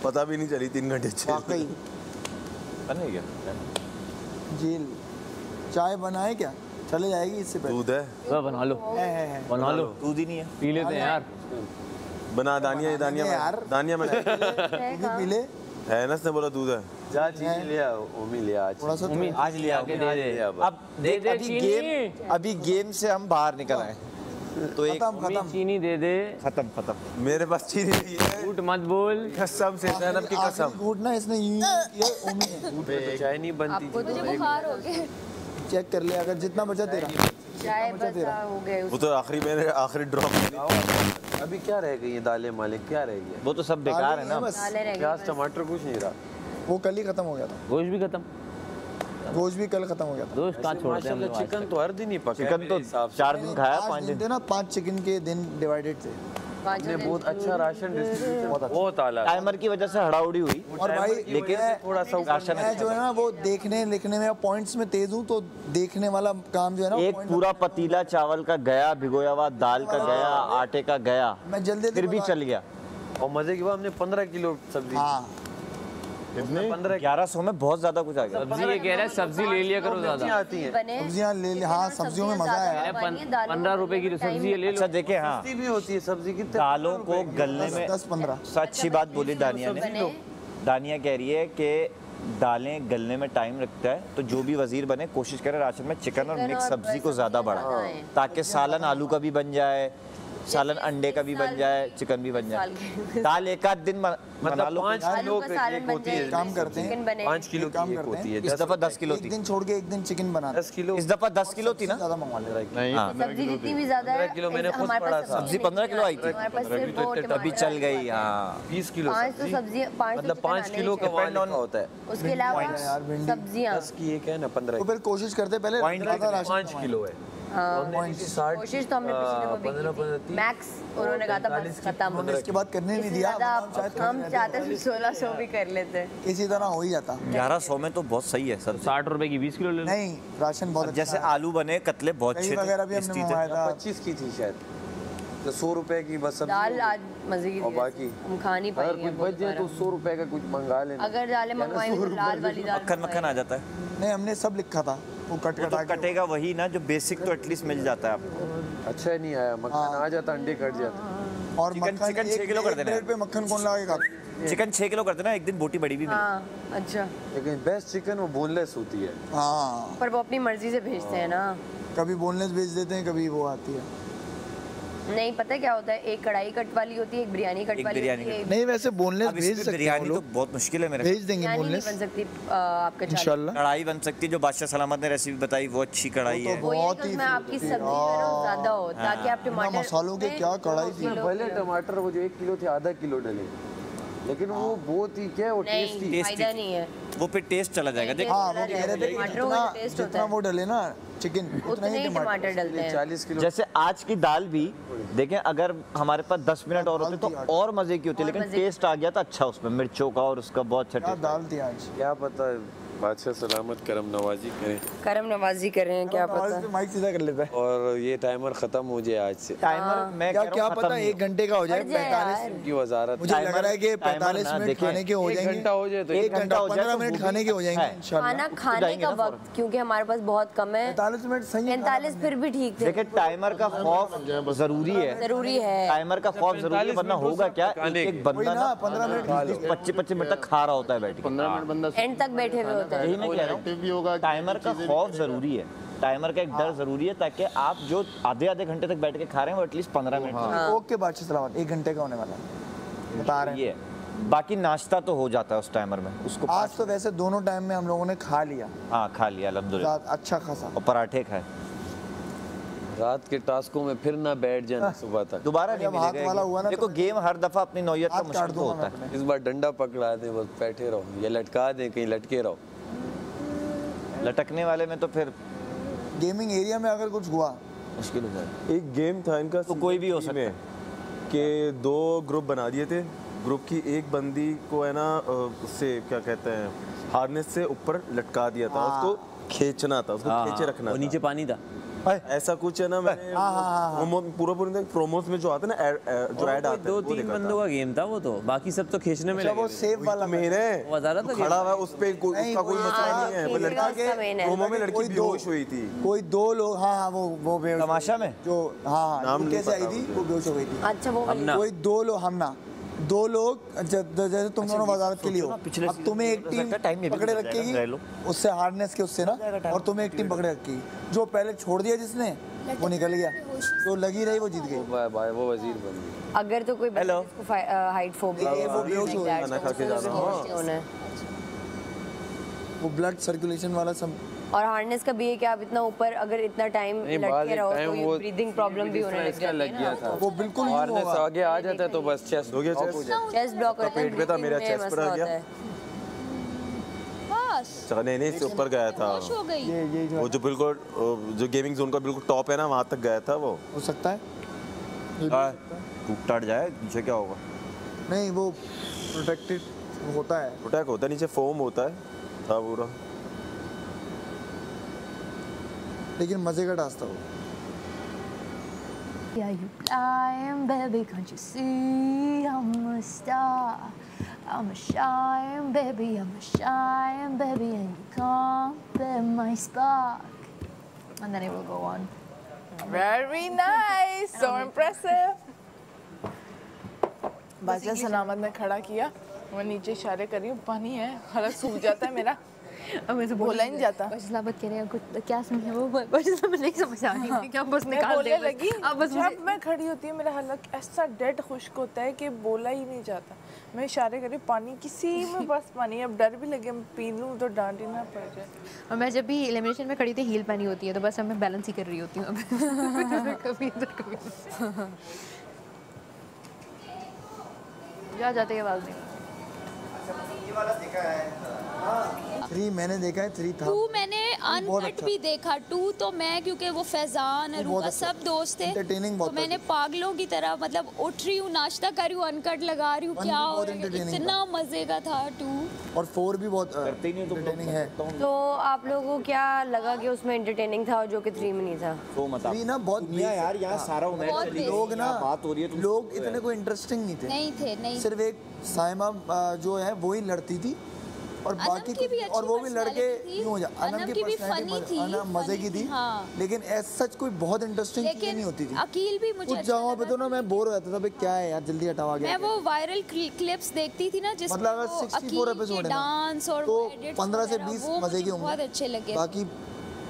पता भी नहीं चली 3 घंटे वाकई बन गया जेल। चाय बनाए क्या? चले जाएगी इससे पहले। दूध है बना लो है। बना लो, दूध ही नहीं है। पी लेते हैं यार। बना दानिया यार। दानिया में पी ले। है ना, उसने बोला दूध है। जा चीनी लिया, उम्मीद लिया आज। थोड़ा सा उम्मीद आज लिया आके दे दे। अब देख दे अभी चीनी। अभी गेम से हम बाहर निकल आए तो एक खत्म उम्मीद खत्म। चीनी दे दे। खत्म मेरे पास चीनी नहीं है। झूठ मत बोल। कसम से सैनब की कसम। आखिरी घूट ना इसने यूं किया, ओमी है। चाय नहीं बनती आपको तो बुखार हो गया, चेक कर ले अगर जितना बचा तेरा। चाय बसा हो गए वो तो आखिरी ड्रॉप। अभी क्या रह गई है दालें मालिक, क्या रह गई है? वो तो सब बेकार है ना। बस दालें रह गई प्याज बस। टमाटर कुछ नहीं रहा। वो कल ही खत्म हो गया था। गोश्त भी खत्म, गोश्त भी कल खत्म हो गया था। दोस्त कहाँ छोड़ते हैं हम लोग आज चिकन तो हर दिन ही पका है चिकन मेरे तो हिसाब से। 4 दिन खाया, 5 5 दिन दिन। थे ना, 5 चिकन के दिन डिवाइडेड थे। पाँच ने दिन बहुत अच्छा राशन डिस्ट्रीब्यूशन बहुत आला। टाइमर की वजह से हड़ाउड़ी हुई और भाई लेकिन थोड़ा सा राशन मैं जो है ना वो देखने लिखने में पॉइंट्स में तेज हूँ, तो देखने वाला काम जो है ना एक point पूरा पतीला चावल का गया, भिगोया हुआ दाल का गया, आटे का गया, मैं जल्दी फिर भी चल गया। और मजे की बात हमने 15 किलो सब्जी। हाँ 1100 में बहुत ज्यादा कुछ आ गया। सब्जी ये कह रहा है सब्जी ले लिया करो ज्यादा। आती हैं। बने सब्जियां ले ले। हाँ सब्जियों में मजा है। 15 रुपए की सब्जी ले लो। अच्छा देखे, हाँ सस्ती भी होती है सब्जी की। दालों को गलने में 10-15 अच्छी बात बोली दानिया ने। बने दानिया कह रही है कि दालें गलने में टाइम लगता है, तो जो भी वजीर बने कोशिश करे राशन में चिकन और मिक्स सब्जी को ज़्यादा बढ़ाए, ताकि सालन आलू का भी बन जाए, सालन अंडे का भी बन जाए, चिकन भी बन जाए। दाल एक आध दिन बना लो। 5 किलो आलू का सालन बन जाए, काम करते हैं। चिकन बने। 5 किलो काम की एक करते होती हैं। है। इस दफा 10 किलो एक थी। दिन छोड़ के एक दिन चिकन बना 10 किलो। इस दफा 10 किलो थी ना। ज्यादा मंगवा ले। हाँ। सब्जी जितनी भी ज्यादा है 15 किलो मैंने खुद हमारे पढ़ा पास था। सब्जी 15 किलो आई थी। हमारे पास सिर्फ वो अभी चल गई। हाँ 20 किलो 5 तो सब्जी। सब्जी 5 मतलब 5 किलो का वहाँ लिखा होता है। उसके अलावा यार भिंडी। सब्जियां 10 की एक है ना 15 तो फिर कोशिश करते पहले Point ज्यादा राशन 5 किलो है। कोशिश तो हमने पिछले को भी की थी। मैक्स उन्होंने कहा था बस खत्म। हमने इसके बाद करने नहीं इससे दिया। ज्यादा हम चाहते थे 1600 भी कर लेते। किसी तरह हो ही जाता। 1100 में तो बहुत सही है सर। 60 रुपए की 20 किलो ले लो। नहीं राशन बहुत जैसे आलू बने, कतले बहुत दही अच्छे वगैरह भी हमने टेस्टी थे। मंगवाया था। 25 की थी शायद। तो 100 रुपए की बस सब्जी। दाल आज मजे की और थी बाकी हम खा नहीं अगर पाएंगे कुछ बच जाए तो 100 रुपए का कुछ मंगा लेना। अगर दालें मंगवाएंगे तो लाल वाली दाल मक्खन मक्खन आ जाता है। नहीं हमने सब लिखा था वो कट वो तो कटा के। कटेगा वही ना, जो बेसिक तो एटलीस्ट मिल जाता है आपको। अच्छा नहीं आया मक्खन आ जाता, अंडे कट जाता। और चिकन- मक्खन चिकन एक 6 किलो कर देना। प्लेट पे मक्खन कौन लगाएगा? चिकन 6 किलो कर देना, एक दिन बोटी बड़ी भी मिली। हाँ अच्छा, लेकिन बेस्ट चिकन वो बोनलेस होती है। हाँ पर वो अपनी मर्जी से भेजते हैं ना। कभी बोनलेस भेज देते हैं, कभी वो आती है। नहीं पता क्या होता है, एक कढ़ाई कट वाली होती है, एक बिरयानी कट एक वाली बिरयानी होती है। कट। नहीं वैसे बोनलेस अब भेज इसमें सकते हैं बिरयानी वो तो लोग, बहुत मुश्किल है मेरे भेज देंगे बिरयानी नहीं बोनलेस बन सकती आपका चालीस। इंशाल्लाह। कढ़ाई बन सकती है, जो बादशाह सलामत ने रेसिपी बताई वो अच्छी कढ़ाई है। वो ये बहुत कि ही उसमें आपकी सब्जी जो है ना ज्यादा हो, ताकि आप बिना टमाटर मसालों के क्या कढ़ाई थी। भले टमाटर वो जो 1 किलो थे आधा किलो डले, लेकिन वो बहुत ही क्या वो टेस्टी। नहीं फायदा नहीं है। वो फिर टेस्ट चला जाएगा। देख हाँ वो कह रहे थे कि टमाटरों जितना का टेस्ट होता जितना है वो डले ना चिकन उतने ही टमाटर डलते हैं। 40 किलो जैसे आज की दाल भी देखें, अगर हमारे पास 10 मिनट और होते तो और मजे की होती, लेकिन टेस्ट आ गया था अच्छा उसमें, मिर्चों का और उसका बहुत अच्छा क्या टेस्ट। दाल थी आज। क्या पता बादशाह सलामत करम नवाजी करें करम नवाजी कर रहे हैं क्या पता। माइक सीधा कर लेता है। और ये टाइमर खत्म हो जाए आज से। टाइमर मैं क्या कह रहा क्या हूँ पता खत्म नहीं 1 घंटे का हो जाए, बढ़ जाए 45 यार। की वजारत मुझे लग रहा है कि टाइमर 45 ना मिनट देखें। खाने के हो 1 जाएंगे। घंटा हो जाए तो 1 घंटा हो जाए 15 तो मिनट भूख खाने के हो जाएंगे है। इंशाल्लाह। खाना खाने जाएंगे का ना वक्त क्योंकि हमारे पास बहुत कम है। 45 मिनट सही है। 45 फिर भी ठीक थे। देखिए टाइमर का खौफ जरूरी है। जरूरी है। टाइमर का खौफ जरूरी है, वरना होगा क्या, एक वही बंदा ना ना 15 मिनट 25 मिनट तक खा रहा होता है बैठ के। 15 मिनट बंदा एंड तक बैठे हुए होते हैं। यही मैं कह रहा हूँ, भी होगा। टाइमर का खौफ जरूरी है, टाइमर का एक डर जरूरी है, ताकि आप जो आधे घंटे तक बैठ के खा रहे हैं वो एटलीस्ट 15 मिनट ओके बादशाह सलामत 1 घंटे का होने वाला है बता रहे हैं। ये है। बाकी नाश्ता तो हो जाता है उस टाइमर में, उसको आज तो वैसे दोनों टाइम में हम लोगों ने खा लिया, हाँ खा लिया अल्हम्दुलिल्लाह, अच्छा खासा। और पराठे खाए। रात के टास्कों में फिर ना बैठ जाना सुबह तक। दोबारा नहीं जब हाथ वाला हुआ ना मिलेगा। देखो तो गेम हर दफा अपनी नौयत का हाथ काट मुश्किल तो दूंगा होता मैं है। इस बार डंडा पकड़ा दे, बस बैठे रहो, या लटका दे कहीं लटके रहो। लटकने वाले में तो फिर गेमिंग एरिया में अगर कुछ हुआ मुश्किल हो जाएगा। एक गेम था इनका तो कोई भी हो सकता है। कि 2 ग्रुप बना दिए थे। ग्रुप की एक बंदी को है ना उससे क्या कहते हैं हार्नेस से ऊपर लटका दिया था, उसको खींचना था, उसको खींचे रखना और था। नीचे पानी था। ऐसा कुछ है ना। मैंने पूरा प्रोमोस में जो आता है ना, जो ऐड आता है, दो तीन बंदों का गेम था वो तो, बाकी सब तो खींचने में अच्छा लगे वो थे। सेव वाला मेन है, वो ज़्यादा था खड़ा हुआ है उस पे, उसका कोई मसला नहीं है। वो लड़की प्रोमो में लड़की बेहोश हुई थी। कोई दो लोग, हाँ वो बेहोश तमाशा में जो, हाँ नाम नहीं कैसे आई पता थी, मुझे। वो बेहोश हो गई थी। अच्छा वो वाली। कोई दो लोग, हमना दो लोग, जैसे तुम दोनों वजारत के लिए हो, अब तुम्हें एक टीम पकड़े रखेगी उससे हार्डनेस के उससे ना, और तुम्हें एक टीम पकड़े रखेगी। जो पहले छोड़ दिया जिसने वो निकल गया, तो लगी रही वो जीत गई। भाई वो वजीर बन गई। अगर तो कोई बंदा जिसको हाइट फोबिया ये वो बेहोश हो गया, खाना खा के जाना। होना है। वो ब्लड सर्कुलेशन वाला सब। और हार्डनेस का भी है कि आप इतना ऊपर अगर इतना टाइम लटके रहो तो ये ब्रीदिंग प्रॉब्लम भी होने लग जाती है ना। वो बिल्कुल नहीं हार्डनेस होगा। आगे आ जाता है तो बस चेस्ट हो गया चेस्ट ब्लॉक रहता है, पेट पे था, मेरा breathing में chest पर आ मसला गया। होता है। बस नहीं इससे ऊपर गया था खुश हो गई। ये जो वो, जो बिल्कुल जो गेमिंग जोन का बिल्कुल टॉप है ना, वहाँ तक गया था वो। हो सकता है, टूट टाट जाए नीचे क्या होगा? नहीं वो प्रोटेक्टेड होता है। प्रोटेक्ट होता है, नीचे फोम होता है था पूरा। लेकिन मजे का डांस था वो। Yeah, you lying, baby, can't you see I'm a star? I'm a shine, baby, I'm a shine, baby, and you can't be my spark. And then it will go on. Very nice, so impressive. बादशाह सलामत ने खड़ा किया, मैं नीचे इशारे कर रही हूँ, पानी है, हालत सूख जाता है मेरा, अब मैं बोला ही नहीं जाता। बजलावत कह रहे हैं कुछ क्या समझे वो, बजलावत नहीं समझ आ रही थी क्या, बस मैं निकाल बोलने दे लगी, अब बस जब मैं खड़ी होती है मेरा हालत ऐसा डेड खुश्क होता है कि बोला ही नहीं जाता। मैं इशारे कर रही हूँ, पानी किसी में बस पानी, अब डर भी लगे मैं पी लूँ तो डांट ही ना पड़ जाए। और मैं जब भी एलिमिनेशन में खड़ी थी हील पहनी होती है तो बस अब मैं बैलेंस ही कर रही होती हूँ अब कभी इधर कभी उधर। जा जाते हैं आवाज नहीं। 3 मैंने देखा है, 3 था। 2 मैंने बहुत अनकट अच्छा। भी देखा। 2 तो मैं क्योंकि वो फैजान बहुत रूबा अच्छा। सब दोस्त थे Entertaining तो बहुत मैंने पागलों की तरह मतलब उठ रही हूँ, नाश्ता कर रही हूँ, अनकट लगा रही हूँ, One क्या भी हो बहुत रहा है, entertaining इतना मजे का था 2। और 4 भी बहुत entertaining है। तो आप लोगों को क्या लगा कि उसमें एंटरटेनिंग था और जो कि 3 में नहीं था? तो मत 3 ना बहुत यार, यहाँ सारा बहुत उम्मीद लोग ना, बात हो रही है, लोग इतने कोई इंटरेस्टिंग नहीं थे। नहीं थे, नहीं सिर्फ एक साइमा जो है वो ही लड़ती थी और अनम बाकी की भी कुछ, अच्छी और वो भी लड़के personality थी। यूं हो जा। अनम की भी personality funny थी, अनम मजे की थी, हाँ। लेकिन ऐसा सच कोई बहुत इंटरेस्टिंग चीजें लेकिन नहीं होती थी। अकील भी मुझे कुछ अच्छा जगहों पे लगा तो ना था। मैं बोर हो जाता था, भाई क्या है यार, जल्दी हटाओ आगे। मैं वो वायरल क्लिप्स देखती थी ना जिसमें मतलब अगर वो 64 अकील एपिसोड के है ना, डांस और तो वो edits 15 से वगैरह, 20 वो मजे के मुझे बहुत होंगे, अच्छे लगे।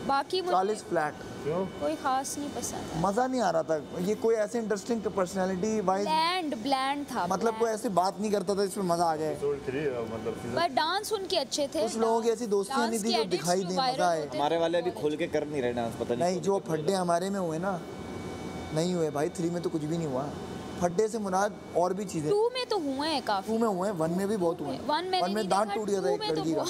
बाकी मुझे 40 फ्लैट। कोई खास नहीं पसंद। मजा नहीं आ रहा था। ये कोई ऐसे इंटरेस्टिंग पर्सनालिटी वाइज ब्लैंड था, मतलब कोई ऐसी बात नहीं करता था जिसमें मजा आ जाए। पर डांस उनके अच्छे थे। कुछ लोगों की ऐसी दोस्तियां नहीं थी जो दिखाई दे मजा आए। हमारे वाले अभी खोल के कर नहीं रहे डांस, पता नहीं नहीं, जो फड्डे हमारे में हुए ना, नहीं हुए भाई। 3 में तो कुछ भी नहीं हुआ। फड्डे से मुराद और भी चीजें। 2 में तो हुए हैं काफी। 2 में हुए, 1 में भी बहुत हुए। 1 में नहीं दांत देखा, टूट गया था 2 एक में तो लड़की का।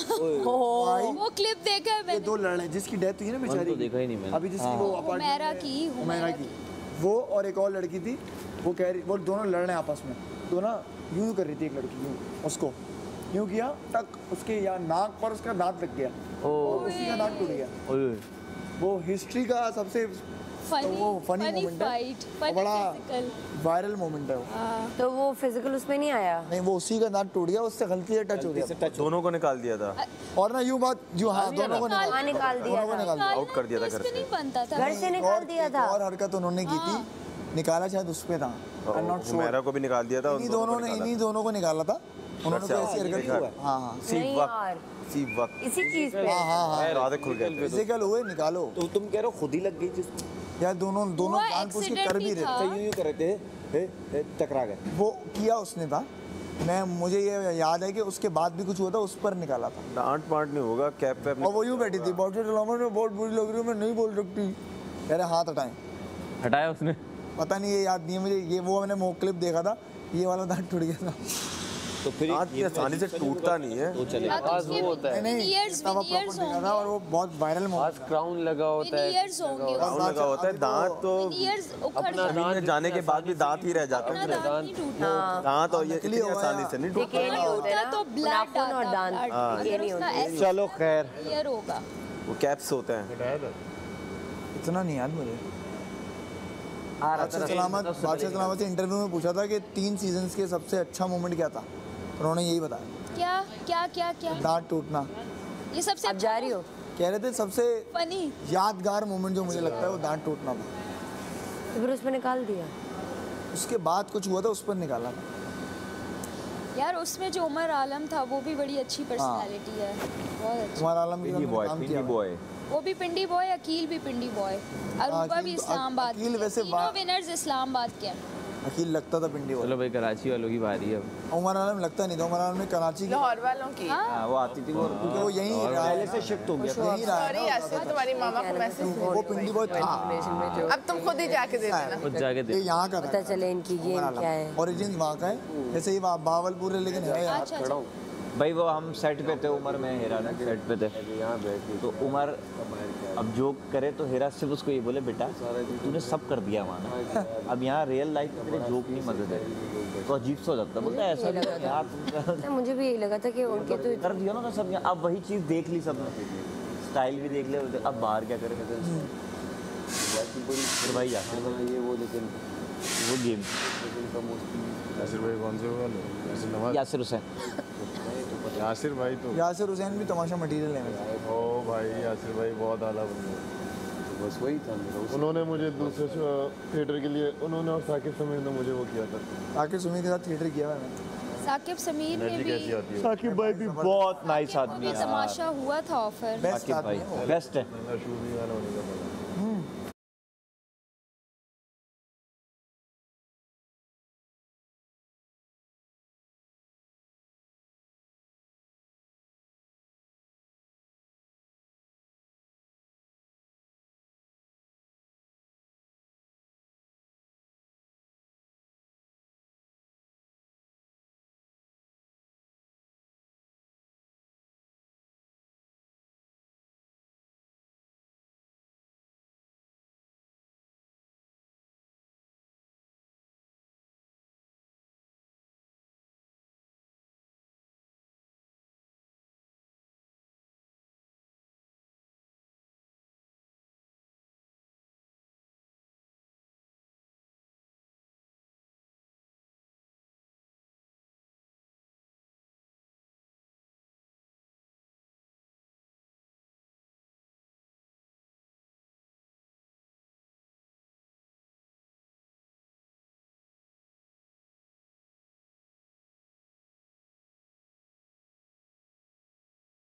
वो भाई क्लिप देखा है ये मैंने। 2 लड़े जिसकी डेथ हुई है ना बेचारी, तो देखा ही नहीं मैंने। अभी जिसकी वो हुमैरा अपार्टमेंट की, हुमैरा की, वो और एक और लड़की थी, वो कह रही, वो दोनों लड़ रहे हैं आपस में, तो ना यूं कर रही थी एक लड़की, यूं उसको यूं किया, टक उसके यहाँ नाक पर उसका दांत लग गया और उसी का नाक टूट गया। वो हिस्ट्री का सबसे फनी मोमेंट है, बड़ा वायरल मोमेंट है वो। तो वो फिजिकल उसमें नहीं आया? नहीं, वो उसी का दांत टूट गया, उससे गलती से टच हो गया। दोनों को निकाल दिया था, और ना यूं बात जो, हाँ दोनों को हाँ, निकाल दिया था। आउट कर दिया था घर से। नहीं बनता था। घर से निकाल दिया था। और हरकत उन्होंने की थी, निकाला शायद उस पे था, I am not sure. Humaira को भी निकाल दिया था, इन्हीं दोनों को निकाला था उन्होंने, से कोई ऐसी हरकत देखा। की। हाँ हाँ नहीं यार, सी वक्त इसी चीज पे। हाँ राधे खुल गए थे। फिजिकल हुए, निकालो। तो तुम कह रहे हो खुद ही लग गई जिसको? यार दोनों वो जानबूझ के कर भी accident ही रहे था। थे। यूं कर रहे थे, टकरा गए। वो किया उसने था, मुझे ये याद है कि उसके बाद भी कुछ हुआ था, उस पर निकाला था। डांट पांट नहीं होगा, कैप वैप और वो यूं बैठी थी, बहुत बहुत बुरी लग रही है, मैं नहीं बोल सकती। कह रहे हाथ हटाएं, हटाया उसने। पता नहीं, ये याद नहीं है मुझे। ये वो मैंने वो क्लिप देखा था, ये वाला दांत टूट गया था। तो फिर दांत ये आसानी से टूटता नहीं है। तो चले वो होता है, नहीं, Veneers इतना प्रॉपर देखा था, और वो बहुत वायरल आज क्राउन लगा होता है, Veneers होंगे राउंड लगा होता है, दांत तो Veneers उखड़ जमीन में जाने के बाद भी दांत ही रह जाते हैं। दांत नहीं टूटा। दांत और ये नकली इतनी होगा आसानी या- से नहीं ये टूटता। नहीं होते ना, तो ब्लड नाखून और दांत ये नहीं होते। चलो खैर, क्लियर होगा। वो कैप्स होते हैं। इतना नहीं याद मुझे। आ रहा बादशाह सलामत से इंटरव्यू में पूछा था कि 3 सीजन्स के सबसे अच्छा मोमेंट क्या था, उन्होंने यही बताया। क्या क्या क्या क्या दांत टूटना। ये सबसे अब जा रही हो? कह रहे थे सबसे फनी यादगार मोमेंट जो मुझे लगता है वो दांत टूटना था। तो फिर उसमें निकाल दिया। उसके बाद कुछ हुआ था, उस पर निकाला। यार उसमें जो उमर आलम था वो भी बड़ी अच्छी पर्सनालिटी है, बहुत अच्छी। उमर आलम के साथ बॉय, काम पिंडी किया। बॉय, वो भी पिंडी बॉय, अकील भी पिंडी बॉय, अरूबा भी इस्लामाबाद अकील के। वैसे तीनों विनर्स इस्लामाबाद के हैं। अकील लगता था पिंडी वाला। चलो भाई कराची वालों की बारी है अब। उमर आलम लगता नहीं था, उमर आलम ने कराची की, लाहौर वालों की। हाँ, वो आती थी वो क्योंकि वो यहीं रहा है, पहले से शिफ्ट हो गया था। यहीं रहा है सॉरी ना, यासिर, तुम्हारी मामा को मैसेज वो पिंडी बॉय था। अब तुम खुद ही जाके दे देना। खुद जाके ये दे। यहाँ का पता था। चले इनकी गेम क्या है। ओरिजिन वहाँ का है, जैसे ही बावलपुर है लेकिन है यहाँ। अच्छा अच्छा। भाई वो हम सेट पे थे, उमर में हेरा ने सेट पे थे, तो उमर अब जोक करे तो हेरा सिर्फ उसको ये बोले बेटा तूने सब कर दिया वहाँ, अब यहाँ रियल लाइफ में तेरे जोक नहीं मदद है, तो अजीब सा हो जाता है। बोलता है ऐसा नहीं यार तुम तो मुझे भी यही लगा था कि उनके तो कर दिया ना सब यहाँ, अब वही चीज़ देख ली सबने, स्टाइल भी देख ले, अब बाहर क्या करेंगे फिर भाई यासिर भाई ये वो लेकिन वो गेम यासिर भाई कौन से हुआ? यासिर हुसैन यासिर भाई तो यासिर हुसैन भी तमाशा मटेरियल है। ओ भाई यासिर भाई बहुत आला बंदे। बस वही था मेरा। उन्होंने मुझे दूसरे थिएटर के लिए, उन्होंने और साकिब समीर ने मुझे वो किया था। साकिब सुमीर के साथ थिएटर किया है मैंने। साकिब समीर ने एनर्जी भी कैसी आती है? साकिब भाई भी बहुत नाइस आदमी भी है। तमाशा हुआ था ऑफर। बेस्ट साकिब भाई आदमी है वो। बेस्ट है। मेरा शूट भी गाना होने का पड़ा।